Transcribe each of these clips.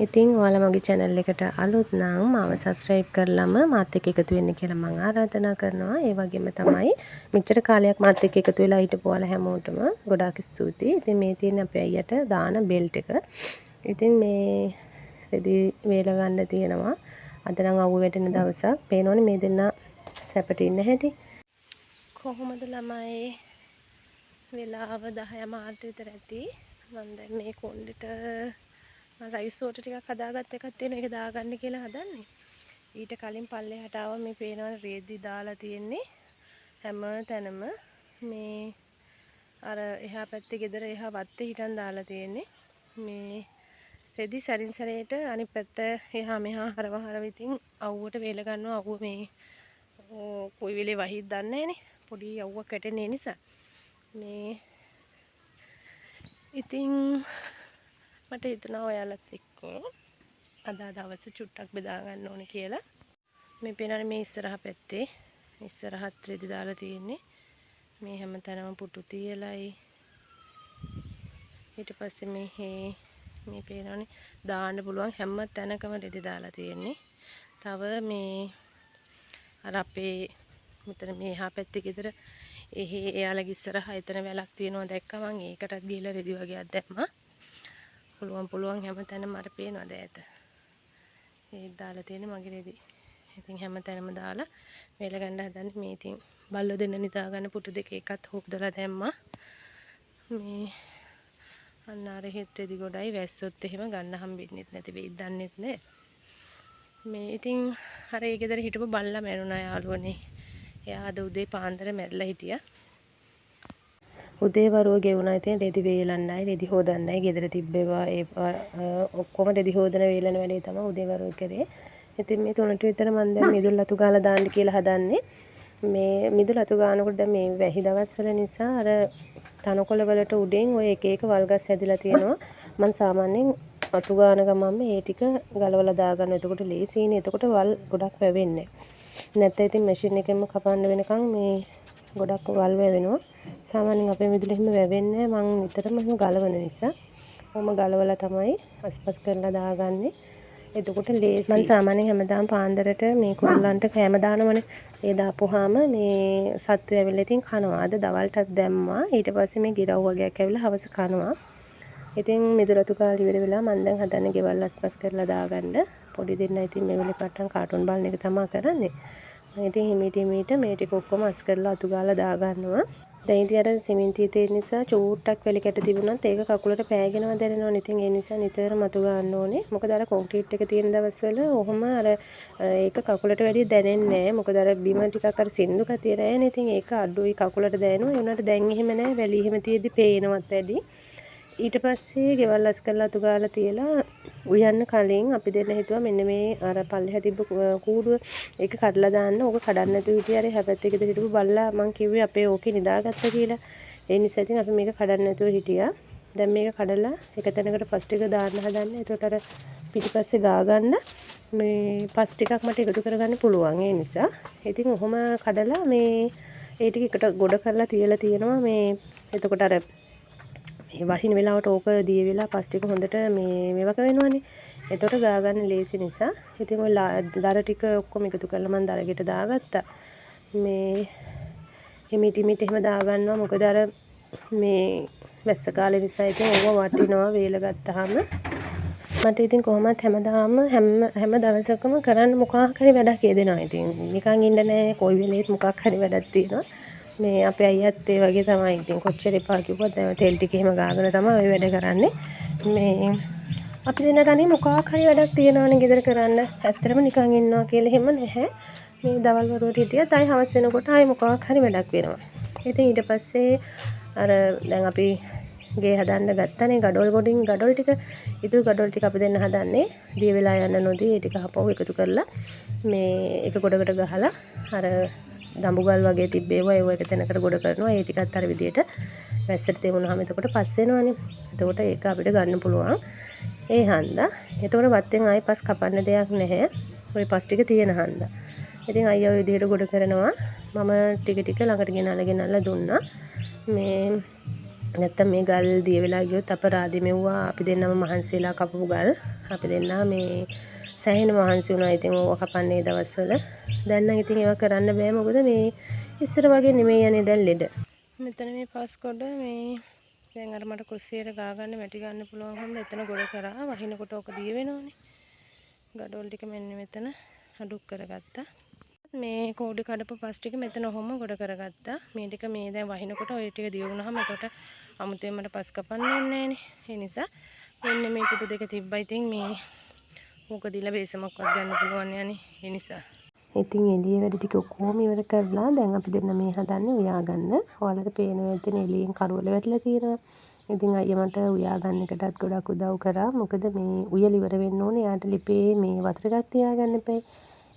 ඉතින් ඔයාලා මගේ channel එකට අලුත් නම් මාව subscribe කරලම මාත් එක්ක එකතු වෙන්න කියලා මම ආරාධනා කරනවා. ඒ වගේම තමයි මෙච්චර කාලයක් මාත් එක්ක එකතු වෙලා හිටපු ඔයාලා හැමෝටම ගොඩාක් ස්තුතියි. ඉතින් මේ තියෙන අපේ අයියට දාන බෙල්ට් එක. ඉතින් මේ රෙදි වේල ගන්න තියෙනවා. අද නම් අවුව වැටෙන දවසක්. පේනවනේ මේ දෙන්න සැපට ඉන්න හැටි. කොහොමද ළමයි? වෙලාව 10 මාර්ට විතර ඇති. මම දැන් මේ කොණ්ඩෙට රයිස් වෝටර් ටිකක් හදාගත්ත එකක් තියෙනවා. ඒක දාගන්න කියලා හදන්නේ. ඊට කලින් පල්ලෙහාට ආවම මේ පේනවනේ රේදි දාලා තියෙන්නේ. හැම තැනම මේ අර එහා පැත්තේ ගෙදර එහා වත්තේ හිටන් දාලා තියෙන්නේ. මේ රෙදි සැරින් සැරේට අනිත් පැත්ත එහා මෙහා හරව ඉතින් අවුවට වේල ගන්නවා. අවුව මේ කොයි වෙලේ වහිද්ද දන්නේ නැහනේ. පොඩි අවුවක් වැටෙන නිසා. මේ ඉතින් මට හිතුණා ඔයාලත් එක්ක අද දවස චුට්ටක් බෙදා ගන්න ඕනේ කියලා. මේ පේනනේ මේ ඉස්සරහ පැත්තේ ඉස්සරහත් රෙදි දාලා තියෙන්නේ. මේ හැම තැනම පුටු තියලයි. ඊට පස්සේ මේ පේනනේ දාන්න පුළුවන් හැම තැනකම රෙදි දාලා තියෙන්නේ. තව මේ අර අපේ මෙතන මේ එහා පැත්තේ ගෙදර එයාලගේ ඉස්සරහා එතන වැලක් තියෙනවා දැක්කම මම ඒකටත් ගිහලා රෙදි වගේක් දැම්මා. පුළුවන් හැම තැනම අර පේනවද ඈත. ඒත් දාලා තියෙන්නේ මගේ රෙදි. ඉතින් හැම තැනම දාලා වේල ගන්න හදන්නේ. මේ ඉතින් බල්ලෝ දෙන්න නිදා ගන්න පුටු දෙක එකත් හොදලා දැම්මා. මේ අන්න අර හෙත් රෙදි ගොඩයි වැස්සොත් එහෙම ගන්න හම්බෙන්නේ නැති වෙයිද දන්නෙත් නෑ. මේ ඉතින් අර ඒ ගෙදර හිටපු බල්ලා මැරුණා යාළුවනේ. එයා අද උදේ පාන්දර මැරිලා හිටියා. උදේ වරුව ගෙවුණා. ඉතින් රෙදි වේලන්නයි රෙදි හොදන්නයි ගෙදර තිබ්බේවා ඔක්කොම රෙදි හොදන වේලන වැඩේ තමයි උදේ වරුව කරේ. ඉතින් මේ 3ට විතර මම දැන් මිදුල් අතු ගාලා දාන්න කියලා හදන්නේ. මේ මිදුල් අතු ගානකොට දැන් මේ වැහි දවස්වල නිසා අර තනකොළ වලට උඩින් ඔය එක එක වල්ගස් ඇදලා තියෙනවා. මම සාමාන්‍යයෙන් අතු ගාන ගමන්ම ඒ ටික ගලවලා දාගන්න. එතකොට ලේසියිනේ. එතකොට වල් ගොඩක් වැවෙන්නේ. නැත්නම් ඉතින් මැෂින් එකෙන්ම කපන්න වෙනකන් මේ ගොඩක් වල් වැවෙනවා. සාමාන්‍යයෙන් අපේ මිදුල එහෙම වැවෙන්නේ නැහැ. මම නිතරම එහෙම ගලවන නිසා. කොහොම ගලවලා තමයි අස්පස් කරලා දාගන්නේ. එතකොට ලේසි. මම සාමාන්‍යයෙන් හැමදාම පාන්දරට මේ කුරුල්ලන්ට කෑම දානවනේ. ඒ දාපුවාම මේ සත්තු ඇවිල්ලා ඉතින් කනවා. අද දවල්ටත් දැම්මා. ඊට පස්සේ මේ ගිරව් වගේක් ඇවිල්ලා හවස කනවා. ඉතින් මිදුලතු කාලේ ඉවර වෙලා මම දැන් හදන්නේ ගෙවල් අස්පස් කරලා දාගන්න. පොඩි දෙන්න ඉතින් මේ වෙලේ පට්ටම් කාටුන් බලන එක තමයි කරන්නේ. මම ඉතින් හිමීට මේ ටික ඔක්කොම අස් කරලා අතු ගාලා දාගන්නවා. දැන් ඉතින් අර සිමෙන්තිය තියෙන නිසා චූට්ටක් වෙලි කැට තිබුණත් ඒක කකුලට පෑගෙනවා දැනෙනවා. ඉතින් ඒ නිසා නිතරම අතු ගන්න ඕනේ. මොකද අර කොන්ක්‍රීට් එක තියෙන දවස්වල ඔහොම අර ඒක කකුලට වැඩි දැනෙන්නේ නැහැ. මොකද අර බිම ටිකක් අර සින්දු කතිය රෑනේ. ඉතින් ඒක අඩුයි කකුලට දැනෙනවා. ඒ උනාට දැන් එහෙම නැහැ. වැලි එහෙම තියෙද්දි පේනවත් වැඩි. ඊට පස්සේ ගෙවල් අස් කරලා අතු ගාලා තියලා උයන්න කලින් අපි දෙන්න හිතුවා මෙන්න මේ අර පල්ලෙහා තිබ්බ කූඩුව ඒක කඩලා දාන්න. ඕක කඩන්න නැතුව හිටියේ අර හැපැත්තේ ගෙදර හිටපු බල්ලා මං කිව්වේ අපේ ඕකේ නිදාගත්තා කියලා. ඒ නිසා ඉතින් අපි මේක කඩන්න නැතුව හිටියා. දැන් මේක කඩලා එක තැනකට පස් ටික දාන්න හදන්නේ. එතකොට අර පිටිපස්සේ ගා ගන්න මේ පස් ටිකක් මට එකතු කරගන්න පුළුවන්. ඒ නිසා ඉතින් ඔහොම කඩලා මේ ඒ ටික එකට ගොඩ කරලා තියලා තියෙනවා. මේ එතකොට අර මේ වහින වෙලාවට ඕක දිය වෙලා පස් ටික හොඳට මේවක වෙනවනේ. එතකොට ගා ගන්න ලේසි නිසා ඉතින් ඔය දර ටික ඔක්කොම එකතු කරලා මම දරගෙට දාගත්තා. මේ හිමිට එහෙම දාගන්නවා. මොකද අර මේ වැස්ස කාලේ නිසා ඉතින් ඕව වටිනවා වේල ගත්තාම. මට ඉතින් කොහොමත් හැමදාම හැම දවසකම කරන්න මොකක් හරි වැඩක් හේදෙනවා. ඉතින් නිකන් ඉන්න නෑ. කොයි වෙලේත් මොකක් හරි වැඩක් තියෙනවා. මේ අපේ අයියත් ඒ වගේ තමයි. ඉතින් කොච්චර එපා කිව්වත් තෙල් ටික එහෙම ගාගෙන තමයි ඔය වැඩ කරන්නේ. මේ අපි දෙන්නට අනේ මොකක් හරි වැඩක් තියෙනවනේ ගෙදර කරන්න. ඇත්තටම නිකන් ඉන්නවා කියලා එහෙම නැහැ. මේ දවල් වරුවට හිටියත් ආයි හවස් වෙනකොට ආයි මොකක් හරි වැඩක් වෙනවා. ඉතින් ඊට පස්සේ අර දැන් අපි ගේ හදන්න ගත්තනේ ගඩොල් ටික ඉතුරු ගඩොල් ටික අපි දෙන්න හදන්නේ. දිය වෙලා යන්න නොදී ඒ ටික හපව එකතු කරලා මේ එක ගොඩකට ගහලා අර දඹුගල් වගේ තිබ්බේවා ඒව එක තැනකට ගොඩ කරනවා. ඒ ටිකත් අර විදියට වැස්සට තෙමුනහම එතකොට පස් වෙනවනේ. එතකොට ඒක අපිට ගන්න පුළුවන්. ඒ හන්දා එතකොට වත්තෙන් ආයි පස් කපන්න දෙයක් නැහැ. ওই පස් ටික තියෙන හන්දා. ඉතින් අයියා ඔය විදියට ගොඩ කරනවා. මම ටික ළඟට ගෙනල්ලා දුන්නා. මේ නැත්තම් මේ ගල් දිය වෙලා ගියොත් අපරාධි මෙව්වා අපි දෙන්නම මහන්සි වෙලා කපපු ගල්. අපි දෙන්නා මේ සෑහෙන මහන්සි වුණා ඉතින් ඕවා කපන්නේ දවස්වල. දැන් නම් ඉතින් ඒවා කරන්න බෑ මොකද මේ ඉස්සර වගේ නෙමෙයි යන්නේ දැන් ලෙඩ. මෙතන මේ පස්කොඩ මේ දැන් අර මට කුස්සියට ගා ගන්න මැටි ගන්න පුළුවන් හැම එතන ගොඩ කරා වහිනකොට ඕක දිය වෙනවනේ. ගඩොල් ටික මෙන්න මෙතන අඩු කරගත්තා. මේ කෝඩි කඩපු පස් ටික මෙතන ඔහොම ගොඩ කරගත්තා. මේ ටික මේ දැන් වහිනකොට ඔය ටික දිය වුණාම එතකොට අමුතුවෙන් මට පස් කපන්න ඕනේ නැහනේ. ඒ නිසා මෙන්න මේ පිටු දෙක තිබ්බා. ඉතින් මේ ඕක දීලා බේසමක්වත් ගන්න පුළුවන් යන්නේ. ඒ නිසා ඉතින් එළිය වැඩ ටික ඔක්කොම ඉවර කරලා දැන් අපි දෙන්න මේ හදන්නේ උයා ගන්න. ඔයාලට පේනවා ඇතිනේ එළියෙන් කරවල වැටලා තියෙනවා. ඉතින් අයියා මට උයා ගන්න එකටත් ගොඩක් උදව් කරා. මොකද මේ උයල ඉවර වෙන්න ඕනේ. යාට ලිපේ මේ වතුර ටිකක් තියාගන්න එපා.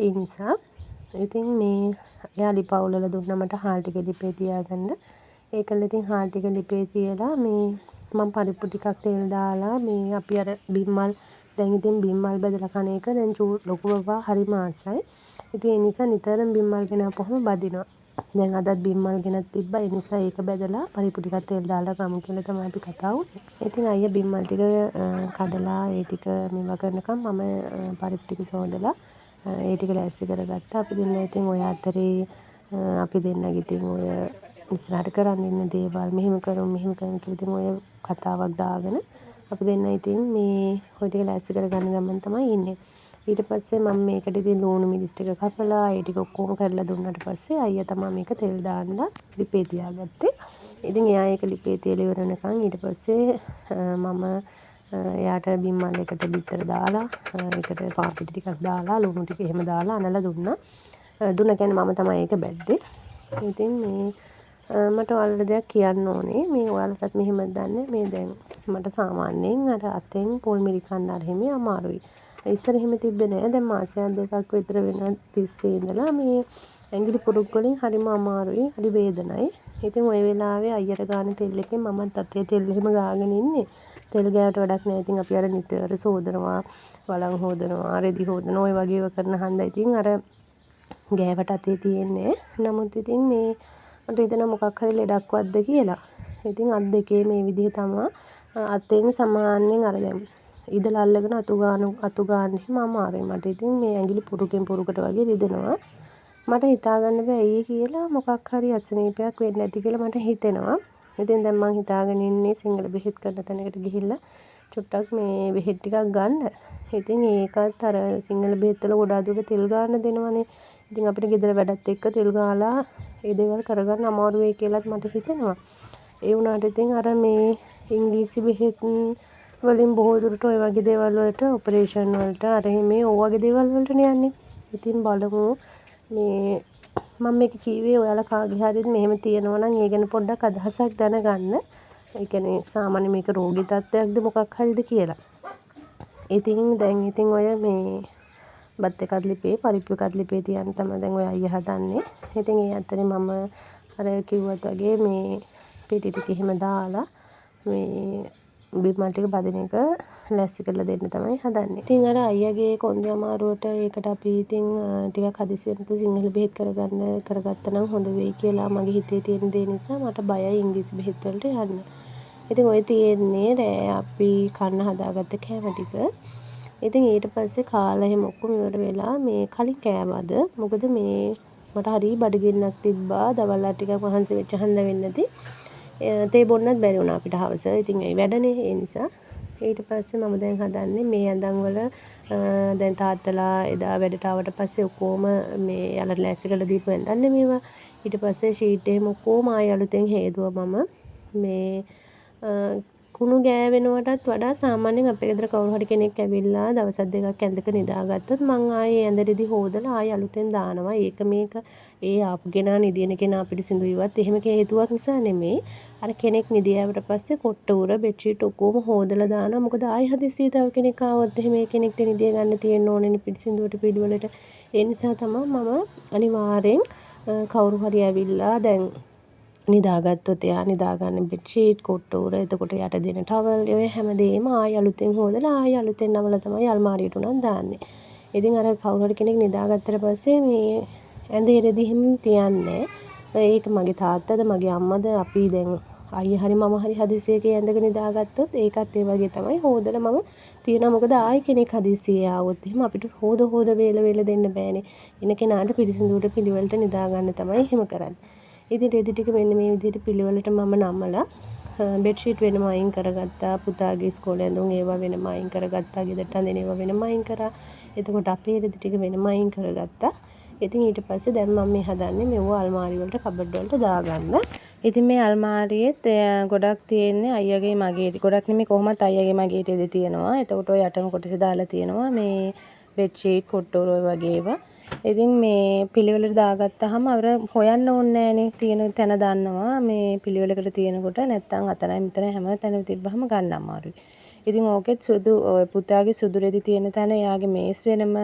ඒ නිසා ඉතින් මේ එයා ලිප අවුලලා දුන්නා මට හාල් ටික ලිපේ තියාගන්න. ඒකල ඉතින් හාල් ටික ලිපේ තියලා මේ මම පරිප්පු ටිකක් තෙල් දාලා මේ අපි අර බිම්මල් දැන් ඉතින් බිම්මල් බෙදලා කන එක දැන් ලොකු බබා හරිම ආසයි. ඉතින් ඒ නිසා නිතරම බිම්මල් ගෙනාපුවම බදිනවා. දැන් අදත් බිම්මල් ගෙනත් තිබ්බා. ඒ නිසා ඒක බෙදලා පරිප්පු ටිකක් තෙල් දාලා ගමු කියලා තමයි අපි කතා වුනේ. ඉතින් අයියා බිම්මල් ටික කඩලා ඒ ටික මේවා කරනකම් මම පරිප්පු ටික සෝදලා ඒ ටික ලෑස්ති කරගත්තා. අපි දෙන්න ඉතින් ඔය අතරේ අපි දෙන්නගේ ඉතින් ඔය ඉස්සරහට කරන් ඉන්න දේවල් මෙහෙම කරමු කියලා ඉතින් ඔය කතාවක් දාගෙන අපි දෙන්න ඉතින් මේ ඔය ටික ලෑස්ති කරගන්න ගමන් තමයි ඉන්නේ. ඊට පස්සේ මම මේකට ඉතින් ලුණු මිරිස් ටික කපලා ඒ ටික ඔක්කොම කරලා දුන්නාට පස්සේ අයියා තමයි මේක තෙල් දාන්න ලිපේ තියාගත්තේ. ඉතින් එයා ඒක ලිපේ තියලා ඉවර වෙනකන් ඊට පස්සේ මම එයාට බිම්මල් එකට බිත්තර දාලා ඒකට පාපිටි ටිකක් දාලා ලුණු ටික එහෙම දාලා අනලා දුන්නා. දුන්න කියන්නේ මම තමයි ඒක බැද්දේ. ඉතින් මේ මට ඔයාලට දෙයක් කියන්න ඕනේ. මේ ඔයාලටත් මෙහෙම දන්නේ මේ දැන් මට සාමාන්‍යයෙන් අර අතෙන් පොල් මිරි කන්න අර හිමි අමාරුයි. ඉස්සර එහෙම තිබ්බේ නෑ. දැන් මාසයක් දෙකක් විතර වෙන තිස්සේ ඉඳලා මේ ඇඟිලි පුරුක් වලින් හරිම අමාරුයි. හරි වේදනයි. ඉතින් ওই වෙලාවේ අයියට ගාන තෙල් එකෙන් මමත් අතේ තෙල් එහෙම ගාගෙන ඉන්නේ. තෙල් ගෑවට වැඩක් නෑ. ඉතින් අපි අර නිතර සෝදනවා, වලං හොදනවා, රෙදි හොදනවා, ඔය වගේ ඒවා කරන හන්දා ඉතින් අර ගෑවට අතේ තියෙන්නේ. නමුත් ඉතින් මේ මට හිතෙනවා මොකක් හරි ලෙඩක්වත්ද කියලා. ඉතින් අත් දෙකේ මේ විදිහ තමයි අතෙන් සමාන්‍යයෙන් අර දැන් ඉදලා අල්ලගෙන අතු ගන්න හිම අමාරුයි මට. ඉතින් මේ ඇඟිලි පුරුකෙන් පුරුකට වගේ රිදෙනවා. මට හිතාගන්න බෑ ඇයි කියලා මොකක් හරි අසනීපයක් වෙන්නේ නැති කියලා මට හිතෙනවා. ඉතින් දැන් මං හිතාගෙන ඉන්නේ සිංහල බෙහෙත් කරන තැනකට ගිහිල්ලා චුට්ටක් මේ බෙහෙත් ටිකක් ගන්න. ඉතින් ඒකත් අර සිංහල බෙහෙත් වල ගොඩාක් දුරට තෙල් ගන්න දෙනවනේ. ඉතින් අපිට ගෙදර වැඩත් එක්ක තෙල් ගාලා ඒ දේවල් කරගන්න අමාරු වෙයි කියලාත් මට හිතෙනවා. ඒ වුණාට ඉතින් අර මේ ඉංග්‍රීසි බෙහෙත් වලින් බොහෝ දුරට ඔය වගේ දේවල් වලට ඔපරේෂන් වලට අර මේ ඔය වගේ දේවල් වලටනේ යන්නේ. ඉතින් බලමු මේ මම මේක කීවේ ඔයාලා කාගේ හරිද මෙහෙම තියෙනවා නම් ඒ ගැන පොඩ්ඩක් අදහසක් දැනගන්න. ඒ කියන්නේ සාමාන්‍ය මේක රෝගී තත්ත්වයක්ද මොකක් හරිද කියලා. ඉතින් දැන් ඉතින් ඔය මේ බත් එකත් ලිපේ පරිප්පු එකත් ලිපේ තියන්න තමයි දැන් ඔය අයියා හදන්නේ. ඉතින් ඒ අතරේ මම අර කිව්වත් වගේ මේ පිටි ටික එහෙම දාලා මේ බිම්මල් ටික බදින එක ලෑස්ති කරලා දෙන්න තමයි හදන්නේ. ඉතින් අර අයියාගේ කොන්දේ අමාරුවට ඒකට අපි ඉතින් ටිකක් හදිසි වෙනත සිංහල බෙහෙත් කරගත්තා නම් හොඳ වෙයි කියලා මගේ හිතේ තියෙන දේ නිසා මට බයයි ඉංග්‍රීසි බෙහෙත් වලට යන්න. ඉතින් ඔය තියෙන්නේ රෑ අපි කන්න හදාගත්ත කෑම ටික. ඉතින් ඊට පස්සේ කාලා එහෙම ඔක්කොම ඉවර වෙලා මේ කලින් කෑමද මොකද මේ මට හරි බඩගින්නක් තිබ්බා. දවල්ලා ටිකක් මහන්සි වෙච්ච හන්ද වෙන්නදී තේ බොන්නත් බැරි වුණා අපිට හවස. ඉතින් ඒ වැඩනේ ඒ නිසා ඊට පස්සේ මම දැන් හදන්නේ මේ ඇඳන් වල දැන් තාත්තලා එදා වැඩට ආවට පස්සේ ඔක්කොම මේ යාලට ලෑස්ති කරලා දීපු ඇඳන්නේ මේවා. ඊට පස්සේ ෂීට් එහෙම ඔක්කොම ආයෙ අලුතෙන් හේදුවා මම. මේ කුණු ගෑවෙනවටත් වඩා සාමාන්‍යයෙන් අපේ ගෙදර කවුරු හරි කෙනෙක් ඇවිල්ලා දවස් දෙකක් ඇඳක නිදාගත්තොත් මං ආයේ ඇඳ රෙදි හොදලා ආයෙ අලුතෙන් දානවා. ඒක මේක ඒ ආපු කෙනා නිදින කෙනා පිළිසිඳු ඉවත් එහෙම හේතුවක් නිසා නෙමෙයි. අර කෙනෙක් නිදියාවට පස්සේ කොට්ට උර බෙඩ්ෂීට් ඔක්කොම හොදලා දානවා. මොකද ආයෙ හදිස්සිය තව කෙනෙක් ආවොත් එහෙම ඒ කෙනෙක්ට නිදිය ගන්න තියෙන්න ඕනේ පිළිසිඳුවට පිළිවෙලට. ඒ නිසා තමයි මම අනිවාර්යෙන් කවුරු හරි ඇවිල්ලා දැන් නිදාගත්තොත් එයා නිදාගන්න බෙඩ්ෂීට් කොට්ට උර එතකොට යට දෙන ටවල් ඔය හැමදේම ආයෙ අලුතෙන් හොදලා ආයෙ අලුතෙන් නමලා තමයි අල්මාරියට උනන් දාන්නේ. ඉතින් අර කවුරු හරි කෙනෙක් නිදාගත්තට පස්සේ මේ ඇඳේ රෙදි හිම තියන්නේ. ඒක මගේ තාත්තද මගේ අම්මද අපි දැන් අයියා හරි මම හරි හදිසියක ඇඳගෙන නිදාගත්තොත් ඒකත් ඒ වගේ තමයි. හොදලා මම තියනවා. මොකද ආයි කෙනෙක් හදිසියේ ආවොත් එහෙම අපිට හොද වේල දෙන්න බෑනේ. එන කෙනාට පිළිසිඳුවට පිළිවෙලට නිදා ගන්න තමයි එහෙම කරන්නේ. ඉතින් රෙදි ටික මෙන්න මේ විදිහට පිළිවෙලට මම නමලා බෙඩ්ෂීට් වෙනම අයින් කරගත්තා. පුතාගේ ඉස්කෝලේ ඇඳුම් ඒවා වෙනම අයින් කරගත්තා. ගෙදරට අඳින ඒවා වෙනම අයින් කරා. එතකොට අපේ රෙදි ටික වෙනම අයින් කරගත්තා. ඉතින් ඊට පස්සේ දැන් මම මේ හදන්නේ මෙව අල්මාරි වලට කබඩ් වලට දාගන්න. ඉතින් මේ අල්මාරියෙත් ගොඩක් තියෙන්නේ අයියාගේ මගේ ගොඩක් නෙමෙයි කොහොමත් අයියාගේ මගේ රෙදි තියෙනවා. එතකොට ඔය යටම කොටස දාලා තියෙනවා මේ බෙඩ්ෂීට් කොට්ටෝර ඔය වගේ ඒවා. ඉතින් මේ පිළිවෙලට දාගත්තාම අර හොයන්න ඕනේ නෑනේ. තියෙන තැන දන්නවා. මේ පිළිවෙලකට තියෙනකොට නැත්තම් අතනයි මෙතන හැම තැනම තිබ්බහම ගන්න අමාරුයි. ඉතින් ඕකෙත් සුදු පුතාගේ සුදු රෙදි තියෙන තැන එයාගේ මේස් වෙනම,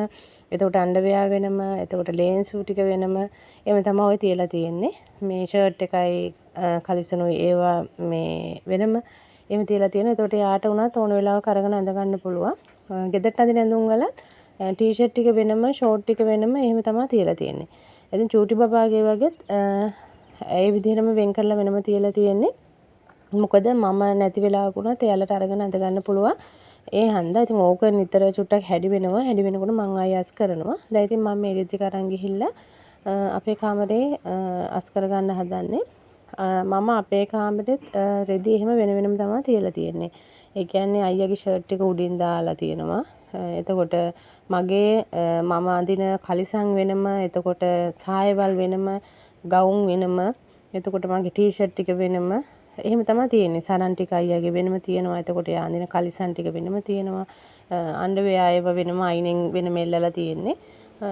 එතකොට අන්ඩර්වෙයා වෙනම, එතකොට ලේන්සු ටික වෙනම එහෙම තමයි ඔය තියලා තියෙන්නේ. මේ ෂර්ට් එකයි කලිසනුයි ඒවා මේ වෙනම එහෙම තියලා තියෙනවා. එතකොට යාට උනත් ඕන වෙලාවක අරගෙන අඳ ගන්න පුළුවන්. ගෙදරට අඳින ඇඳුම් වල ටී-ෂර්ට් ටික වෙනම, ෂෝට් ටික වෙනම එහෙම තමයි තියලා තියෙන්නේ. ඉතින් චූටි බබාගේ වගේත් ඒ විදිහටම වෙන් කරලා වෙනම තියලා තියෙන්නේ. මොකද මම නැති වෙලාවක උනත් එයාලට අරගෙන අඳ ගන්න පුළුවන්. ඒ හන්දා ඉතින් ඕක නිතර චුට්ටක් හැඩි වෙනවා. හැඩි වෙනකොට මම ආයෙ අස් කරනවා. දැන් ඉතින් මම මේ රිද්දික අරන් ගිහිල්ලා අපේ කාමරේ අස් කරගන්න හදන්නේ. මම අපේ කාමරෙත් රෙදි එහෙම වෙනම තමයි තියලා තියෙන්නේ. ඒ කියන්නේ අයියාගේ ෂර්ට් එක උඩින් දාලා තියෙනවා. එතකොට මගේ මම අඳින කලිසම් වෙනම, එතකොට සායවල් වෙනම, ගවුම් වෙනම, එතකොට මගේ ටී-ෂර්ට් ටික වෙනම එහෙම තමයි තියෙන්නේ. සරන් ටික අයියාගේ වෙනම තියෙනවා. එතකොට එයා අඳින කලිසම් ටික වෙනම තියෙනවා. අන්ඩර්වෙයා ඒවා වෙනම අයිනෙන් වෙනම එල්ලලා තියෙන්නේ.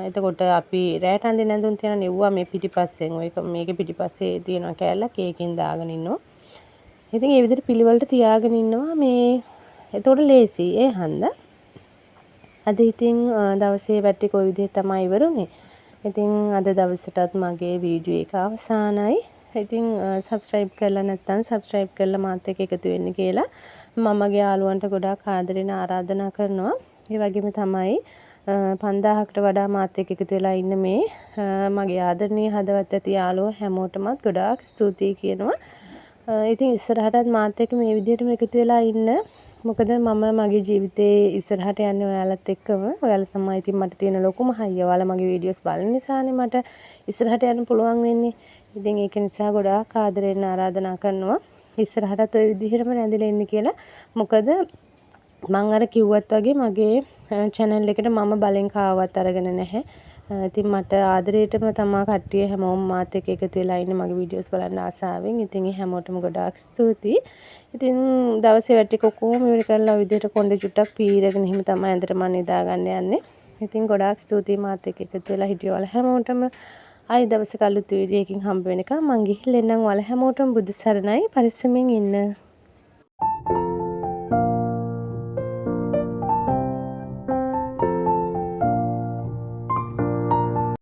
එතකොට අපි රෑට අඳින ඇඳුම් තියෙන නෙව්වා මේ පිටිපස්සෙන්. ඔය මේකේ පිටිපස්සේ තියෙනවා කෑල්ලක් ඒකෙන් දාගෙන ඉන්නවා. ඉතින් මේ විදිහට පිළිවෙලට තියාගෙන ඉන්නවා මේ. එතකොට ලේසි ඒ හන්දා. අද ඉතින් දවසේ වැඩ ටික ওই විදිහට තමයි ඉවරුනේ. ඉතින් අද දවසටත් මගේ වීඩියෝ එක අවසానයි. ඉතින් සබ්ස්ක්‍රයිබ් කරලා නැත්නම් සබ්ස්ක්‍රයිබ් කරලා මාත් එක්ක එකතු වෙන්න කියලා මමගේ යාළුවන්ට ගොඩාක් ආදරෙන් ආරාධනා කරනවා. ඒ වගේම තමයි 5000කට වඩා මාත් එක්ක එකතු වෙලා ඉන්න මේ මගේ ආදරණීය හදවත් ඇති යාළුවෝ හැමෝටමත් ගොඩාක් ස්තුතියි කියනවා. ඉතින් ඉස්සරහටත් මාත් එක්ක මේ විදිහටම එකතු වෙලා ඉන්න. මොකද මම මගේ ජීවිතේ ඉස්සරහට යන්නේ ඔයාලත් එක්කම. ඔයාලා තමයි ඉතින් මට තියෙන ලොකුම හයිය. ඔයාලා මගේ වීඩියෝස් බලන නිසානේ මට ඉස්සරහට යන්න පුළුවන් වෙන්නේ. ඉතින් ඒක නිසා ගොඩාක් ආදරෙන් ආරාධනා කරනවා. ඉස්සරහටත් ওই විදිහටම රැඳිලා ඉන්න කියලා. මොකද මම අර කිව්වත් වගේ මගේ channel එකට මම බලෙන් කාවවත් අරගෙන නැහැ. ඉතින් මට ආදරේටම තමා කට්ටිය හැමෝම මාත් එක්ක එකතු වෙලා ඉන්නේ මගේ වීඩියෝස් බලන්න ආසාවෙන්. ඉතින් ඒ හැමෝටම ගොඩාක් ස්තුතියි. ඉතින් දවසේ වැඩ ටික කොහොම ඉවර කරලා ওই විදිහට කොණ්ඩේ චුට්ටක් පීරගෙන එහෙම තමයි ඇඳට මම නිදාගන්න යන්නේ. ඉතින් ගොඩාක් ස්තුතියි මාත් එක්ක එකතු වෙලා හිටියවල හැමෝටම. ආයි දවසක අලුත් වීඩියෝ එකකින් හම්බ වෙනකම් මං ගිහින් එන්නම්. ඔයාලා හැමෝටම බුදු සරණයි. පරිස්සමෙන් ඉන්න.